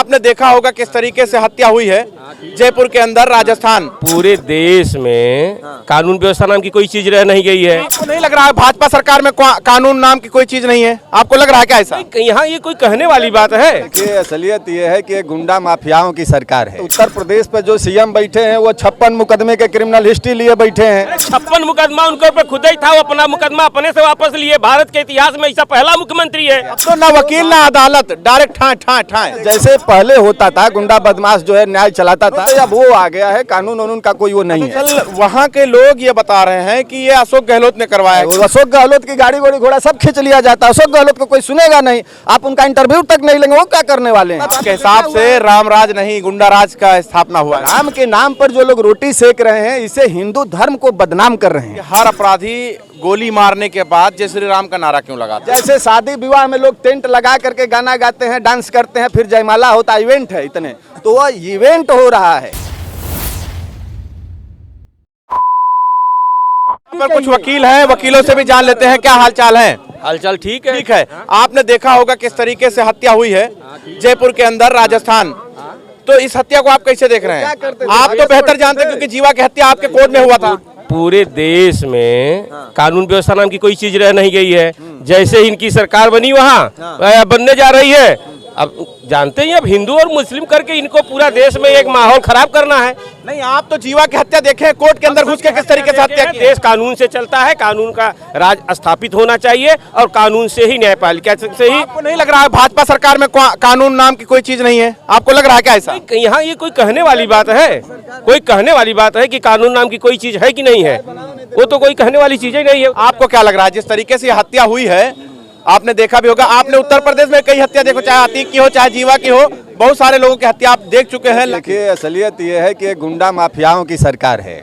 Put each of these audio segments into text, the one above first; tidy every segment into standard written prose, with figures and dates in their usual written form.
आपने देखा होगा किस तरीके से हत्या हुई है जयपुर के अंदर, राजस्थान। पूरे देश में कानून व्यवस्था नाम की कोई चीज रह नहीं गई है। आपको नहीं लग रहा है भाजपा सरकार में कानून नाम की कोई चीज नहीं है? आपको लग रहा है क्या ऐसा? यहाँ ये कोई कहने वाली बात है? देखिए, असलियत ये है कि गुंडा माफियाओं की सरकार है। उत्तर प्रदेश पे जो सीएम बैठे हैं वो 56 मुकदमे के क्रिमिनल हिस्ट्री लिए बैठे हैं। 56 मुकदमा उनके ऊपर खुद ही था, वो अपना मुकदमा अपने से वापस लिए। भारत के इतिहास में ऐसा पहला मुख्यमंत्री है। अब तो ना वकील ना अदालत, डायरेक्ट ठाए। जैसे पहले होता था, गुंडा बदमाश जो है न्याय चलाता था, अब वो आ गया है। कानून का कोई वो नहीं है। वहाँ के लोग ये बता रहे हैं कि ये अशोक गहलोत ने करवाया। अशोक गहलोत की गाड़ी घोड़ा सब खींच लिया जाता है। अशोक गहलोत को कोई सुनेगा नहीं, आप उनका इंटरव्यू तक नहीं लेंगे, वो क्या करने वाले हैं? के हिसाब से राम राज नहीं, गुंडा राज का स्थापना हुआ। राम के नाम पर जो लोग रोटी सेक रहे हैं, इसे हिंदू धर्म को बदनाम कर रहे हैं। हर अपराधी गोली मारने के बाद जय श्री राम का नारा क्यों लगाते हैं? जैसे शादी विवाह में लोग टेंट लगा करके गाना गाते हैं, डांस करते हैं, फिर जयमाला होता है, इवेंट है इतने, तो वह इवेंट हो रहा है। पर कुछ वकील हैं, वकीलों से भी जान लेते हैं क्या हालचाल है। हालचाल ठीक है। ठीक है, आपने देखा होगा किस तरीके से हत्या हुई है जयपुर के अंदर, राजस्थान। तो इस हत्या को आप कैसे देख रहे हैं? आप तो बेहतर जानते हैं क्योंकि जीवा की हत्या आपके कोर्ट में हुआ था। पूरे देश में कानून व्यवस्था नाम की कोई चीज रह नहीं गई है। जैसे ही इनकी सरकार बनी वहाँ बनने जा रही है। अब जानते हैं, अब हिंदू और मुस्लिम करके इनको पूरा देश में एक माहौल खराब करना है। नहीं, आप तो जीवा की हत्या देखे हैं, कोर्ट के अंदर घुस के किस तरीके से हत्या की। देश कानून से चलता है, कानून का राज स्थापित होना चाहिए और कानून से ही न्यायपालिका से ही। आपको नहीं लग रहा है भाजपा सरकार में कानून नाम की कोई चीज नहीं है? आपको लग रहा है क्या ऐसा? यहाँ ये कोई कहने वाली बात है? कोई कहने वाली बात है कि कानून नाम की कोई चीज है कि नहीं है? वो तो कोई कहने वाली चीज ही नहीं है। आपको क्या लग रहा है जिस तरीके से हत्या हुई है? आपने देखा भी होगा, आपने उत्तर प्रदेश में कई हत्या देखो, चाहे अतीक की हो चाहे जीवा की हो, बहुत सारे लोगों की हत्या आप देख चुके हैं। देखिए, असलियत ये है कि गुंडा माफियाओं की सरकार है।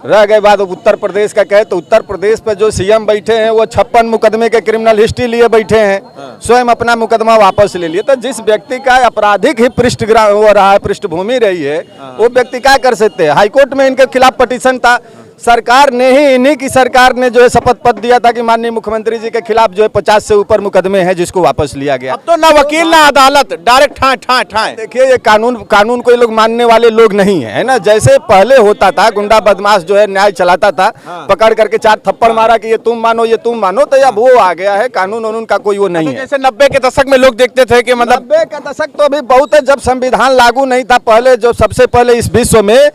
रह गए बात उत्तर प्रदेश का, कहे तो उत्तर प्रदेश पे जो सीएम बैठे हैं वो 56 मुकदमे के क्रिमिनल हिस्ट्री लिए बैठे हैं, स्वयं अपना मुकदमा वापस ले लिए। तो जिस व्यक्ति का आपराधिक ही पृष्ठग्राम हो रहा है, पृष्ठभूमि रही है, वो व्यक्ति क्या कर सकते हैं? हाईकोर्ट में इनके खिलाफ पिटीशन था, सरकार ने ही, इन्हीं की सरकार ने जो है शपथ पत्र दिया था कि माननीय मुख्यमंत्री जी के खिलाफ जो है 50 से ऊपर मुकदमे हैं, जिसको वापस लिया गया। अब तो ना वकील ना अदालत, डायरेक्ट ठाए। देखिए, ये कानून को ये लोग मानने वाले लोग नहीं है ना। जैसे पहले होता था, गुंडा बदमाश जो है न्याय चलाता था, पकड़ करके 4 थप्पड़ मारा कि ये तुम मानो, तो अब वो आ गया है। कानून का कोई वो नहीं है। जैसे 90 के दशक में लोग देखते थे कि मतलब 90 का दशक तो अभी बहुत है, जब संविधान लागू नहीं था। पहले जो सबसे पहले इस विश्व में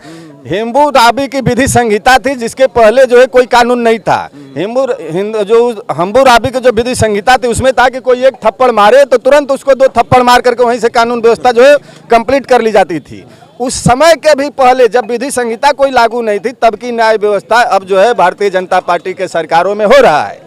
हम्बुराबी की विधि संहिता थी, जिसके पहले जो है कोई कानून नहीं था। हम्बुराबी की जो विधि संहिता थी उसमें था कि कोई एक थप्पड़ मारे तो तुरंत उसको 2 थप्पड़ मार करके वहीं से कानून व्यवस्था जो है कंप्लीट कर ली जाती थी। उस समय के भी पहले जब विधि संहिता कोई लागू नहीं थी, तब की न्याय व्यवस्था अब जो है भारतीय जनता पार्टी के सरकारों में हो रहा है।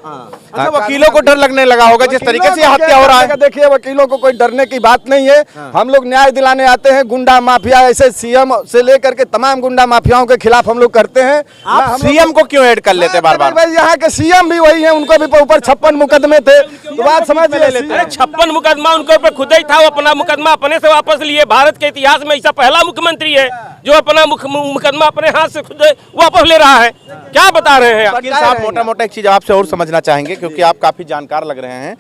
अच्छा, वकीलों को डर लगने लगा होगा जिस तरीके से हत्या हो रहा है। देखिए, वकीलों को कोई डरने की बात नहीं है। हम लोग न्याय दिलाने आते हैं। गुंडा माफिया ऐसे सीएम से लेकर के तमाम गुंडा माफियाओं के खिलाफ हम लोग करते हैं। आप सीएम को क्यों ऐड कर लेते बार-बार? भाई, यहाँ के सीएम भी वही है, उनको भी ऊपर 56 मुकदमे थे, तो बात समझ ले लेते हैं। 56 मुकदमा उनके ऊपर खुद ही था, वो अपना मुकदमा अपने से वापस लिए। भारत के इतिहास में ऐसा पहला मुख्यमंत्री है जो अपना मुकदमा अपने हाथ से खुद वापस ले रहा है। क्या बता रहे हैं वकील साहब? मोटा एक चीज आपसे और समझना चाहेंगे क्योंकि आप काफी जानकार लग रहे हैं।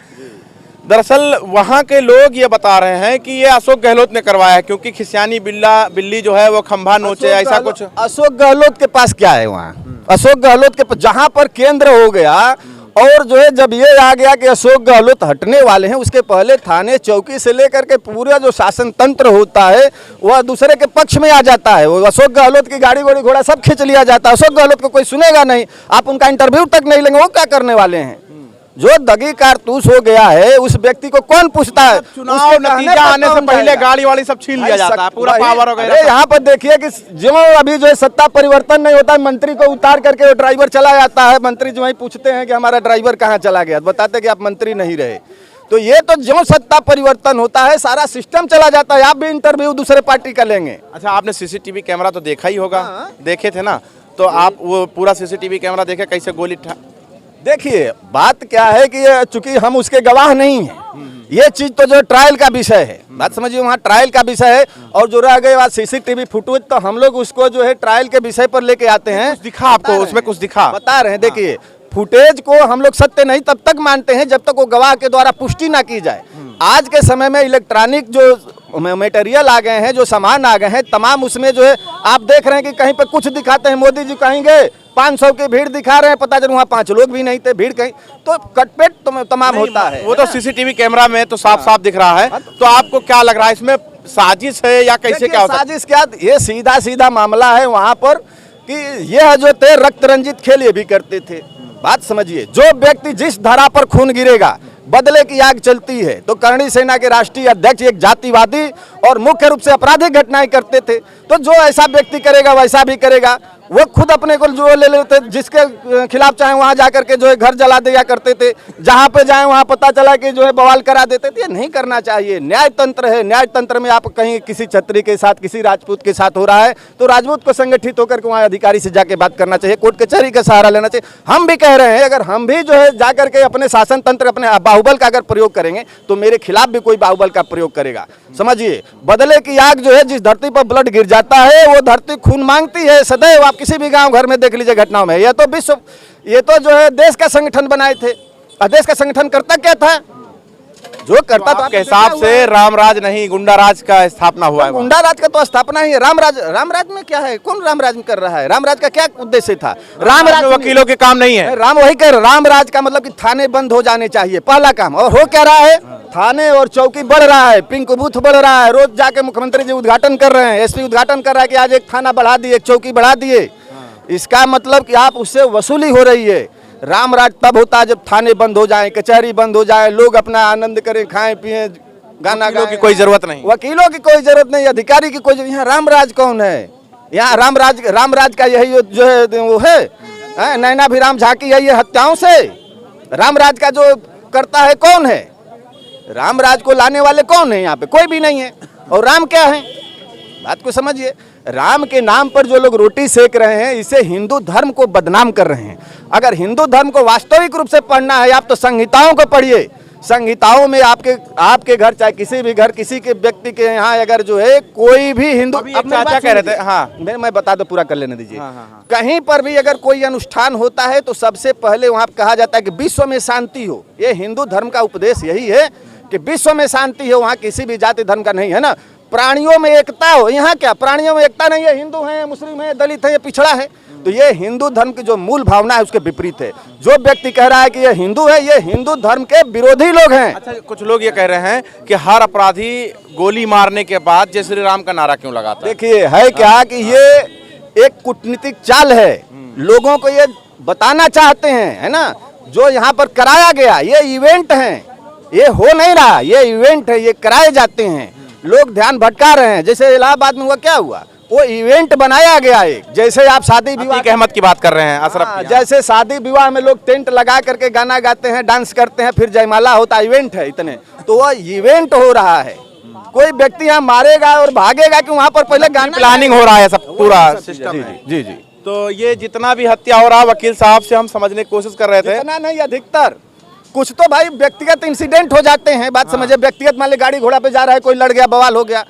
दरअसल वहाँ के लोग ये बता रहे हैं कि ये अशोक गहलोत ने करवाया है, क्योंकि खिसियानी बिल्ली जो है वो खंभा नोचे, ऐसा कुछ। अशोक गहलोत के पास क्या है वहाँ? अशोक गहलोत के जहाँ पर केंद्र हो गया और जो है जब ये आ गया कि अशोक गहलोत हटने वाले हैं, उसके पहले थाने चौकी से लेकर के पूरा जो शासन तंत्र होता है वह दूसरे के पक्ष में आ जाता है। वो अशोक गहलोत की गाड़ी घोड़ा सब खींच लिया जाता है। अशोक गहलोत को कोई सुनेगा नहीं, आप उनका इंटरव्यू तक नहीं लेंगे, वो क्या करने वाले हैं? जो दगी कारतूस हो गया है उस व्यक्ति को कौन पूछता है? चुनाव नतीजा आने से पहले गाड़ी वाली सब छीन लिया जाता है, पूरा पावर हो गया। यहाँ पर देखिए कि जो अभी जो है सत्ता परिवर्तन नहीं होता, मंत्री को उतार करके ड्राइवर चला जाता है। मंत्री जो है पूछते हैं कि हमारा ड्राइवर कहाँ चला गया, बताते कि आप मंत्री नहीं रहे। तो ये तो जो सत्ता परिवर्तन होता है सारा सिस्टम चला जाता है। आप भी इंटरव्यू दूसरे पार्टी का लेंगे। अच्छा, आपने सीसीटीवी कैमरा तो देखा ही होगा, देखे थे ना? तो आप वो पूरा सीसीटीवी कैमरा देखे, कैसे गोली देखिए, बात क्या है कि चूंकि हम उसके गवाह नहीं हैं, ये चीज तो जो ट्रायल का विषय है, बात समझिए, वहाँ ट्रायल का विषय है। और जो रह गए बात सीसीटीवी फुटेज, तो हम लोग उसको जो है ट्रायल के विषय पर लेके आते हैं। दिखा आपको उसमें कुछ दिखा? बता रहे हैं। देखिए, फुटेज को हम लोग सत्य नहीं तब तक मानते हैं जब तक वो गवाह के द्वारा पुष्टि ना की जाए। आज के समय में इलेक्ट्रॉनिक जो मटेरियल आ गए हैं, जो सामान आ गए हैं, तमाम उसमें जो है आप देख रहे हैं कि कहीं पे कुछ दिखाते हैं, मोदी जी कहेंगे 500 की भीड़ दिखा रहे हैं, पता चल वहाँ 5 लोग भी नहीं थे, भीड़ कहीं, तो कटपेट तमाम होता है। वो तो सीसीटीवी कैमरा में तो साफ साफ दिख रहा है। तो आपको क्या लग रहा है, इसमें साजिश है या कैसे, क्या होता है? साजिश क्या, ये सीधा सीधा मामला है वहाँ पर कि यह जो थे रक्त रंजित खेल ये भी करते थे। बात समझिए, जो व्यक्ति जिस धारा पर खून गिरेगा बदले की आग चलती है। तो करणी सेना के राष्ट्रीय अध्यक्ष एक जातिवादी और मुख्य रूप से आपराधिक घटनाएं करते थे, तो जो ऐसा व्यक्ति करेगा वैसा भी करेगा। वो खुद अपने को जो ले लेते, जिसके खिलाफ चाहे वहां जाकर के जो है घर जला दिया करते थे, जहां पे जाए वहां पता चला कि जो है बवाल करा देते थे। ये नहीं करना चाहिए। न्याय तंत्र है, न्याय तंत्र में आप कहीं किसी क्षत्रिय के साथ, किसी राजपूत के साथ हो रहा है तो राजपूत को संगठित होकर के वहाँ अधिकारी से जाके बात करना चाहिए, कोर्ट कचहरी का सहारा लेना चाहिए। हम भी कह रहे हैं अगर हम भी जो है जाकर के अपने शासन तंत्र, अपने बाहुबल का अगर प्रयोग करेंगे तो मेरे खिलाफ भी कोई बाहुबल का प्रयोग करेगा। समझिए, बदले की आग जो है, जिस धरती पर ब्लड गिर जाता है वो धरती खून मांगती है सदैव। आप किसी भी गांव घर में देख लीजिए घटनाओं में। ये तो जो है देश का संगठन बनाए थे, और देश का संगठन करता क्या था, जो करता तो आपके हिसाब से रामराज नहीं गुंडा राज का स्थापना हुआ है। गुंडा राज का तो स्थापना ही है। रामराज में क्या है, कौन रामराज में कर रहा है? रामराज का क्या उद्देश्य था? रामराज वकीलों के काम नहीं है। राम वही कह, रामराज का मतलब कि थाने बंद हो जाने चाहिए, पहला काम। और हो क्या रहा है, थाने और चौकी बढ़ रहा है, पिंक बूथ बढ़ रहा है। रोज जाके मुख्यमंत्री जी उद्घाटन कर रहे हैं, एसपी उद्घाटन कर रहा है कि आज एक थाना बढ़ा दिए, एक चौकी बढ़ा दिए। इसका मतलब कि आप उससे वसूली हो रही है। रामराज तब होता है जब थाने बंद हो जाए, कचहरी बंद हो जाए, लोग अपना आनंद करें, खाएं पिए, गाना गाएं। की कोई जरूरत नहीं, वकीलों की कोई जरूरत नहीं, अधिकारी की कोई। यहाँ रामराज कौन है? यहाँ रामराज का यही जो है वो है नैनाभिराम झांकी है ये हत्याओं से। रामराज का जो करता है कौन है? रामराज को लाने वाले कौन है? यहाँ पे कोई भी नहीं है। और राम क्या है, बात को समझिए। राम के नाम पर जो लोग रोटी सेक रहे हैं, इसे हिंदू धर्म को बदनाम कर रहे हैं। अगर हिंदू धर्म को वास्तविक रूप से पढ़ना है, आप तो संहिताओं को पढ़िए। संहिताओं में आपके घर, चाहे किसी भी घर, किसी के व्यक्ति के यहाँ अगर जो है कोई भी हिंदू, चाचा कह रहे थे, हाँ मैं बता दो, पूरा कर लेने दीजिए। कहीं पर भी अगर कोई अनुष्ठान होता है तो सबसे पहले वहाँ कहा जाता है कि विश्व में शांति हो। ये हिंदू धर्म का उपदेश यही है कि विश्व में शांति हो, वहाँ किसी भी जाति धर्म का नहीं है ना। प्राणियों में एकता हो, यहाँ क्या प्राणियों में एकता नहीं है? हिंदू है, मुस्लिम है, दलित है, ये पिछड़ा है। तो ये हिंदू धर्म की जो मूल भावना है उसके विपरीत है। जो व्यक्ति कह रहा है कि ये हिंदू है, ये हिंदू धर्म के विरोधी लोग हैं। अच्छा, कुछ लोग ये कह रहे हैं कि हर अपराधी गोली मारने के बाद जय श्री राम का नारा क्यों लगाता है? देखिए, है क्या कि ये एक कूटनीतिक चाल है। लोगों को ये बताना चाहते हैं, है ना, जो यहाँ पर कराया गया ये इवेंट है, ये हो नहीं रहा, ये इवेंट है, ये कराए जाते हैं। लोग ध्यान भटका रहे हैं। जैसे इलाहाबाद में हुआ, क्या हुआ, वो इवेंट बनाया गया एक। जैसे आप शादी विवाह अहमद की बात कर रहे हैं, अशरफ की। जैसे शादी विवाह में लोग टेंट लगा करके गाना गाते हैं, डांस करते हैं, फिर जयमाला होता, इवेंट है इतने, तो वह इवेंट हो रहा है। कोई व्यक्ति यहाँ मारेगा और भागेगा कि वहाँ पर पहले गाना, प्लानिंग हो रहा है, सब पूरा सिस्टम। जी। तो ये जितना भी हत्या हो रहा, वकील साहब से हम समझने की कोशिश कर रहे थे, इतना नहीं, अधिकतर कुछ तो भाई व्यक्तिगत इंसिडेंट हो जाते हैं। बात समझे, व्यक्तिगत मान ली गाड़ी घोड़ा पे जा रहा है, कोई लड़ गया, बवाल हो गया,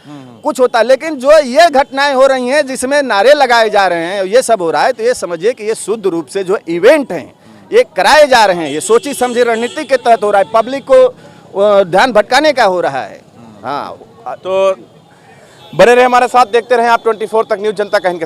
कुछ होता है। लेकिन जो ये घटनाएं हो रही हैं जिसमें नारे लगाए जा रहे हैं, ये सब हो रहा है, तो ये समझिए कि ये शुद्ध रूप से जो इवेंट हैं ये कराए जा रहे हैं। ये सोची समझी रणनीति के तहत हो रहा है, पब्लिक को ध्यान भटकाने का हो रहा है। हाँ, तो बने रहे हमारे साथ, देखते रहे आप 24 तक न्यूज़, जनता का इनके साथ।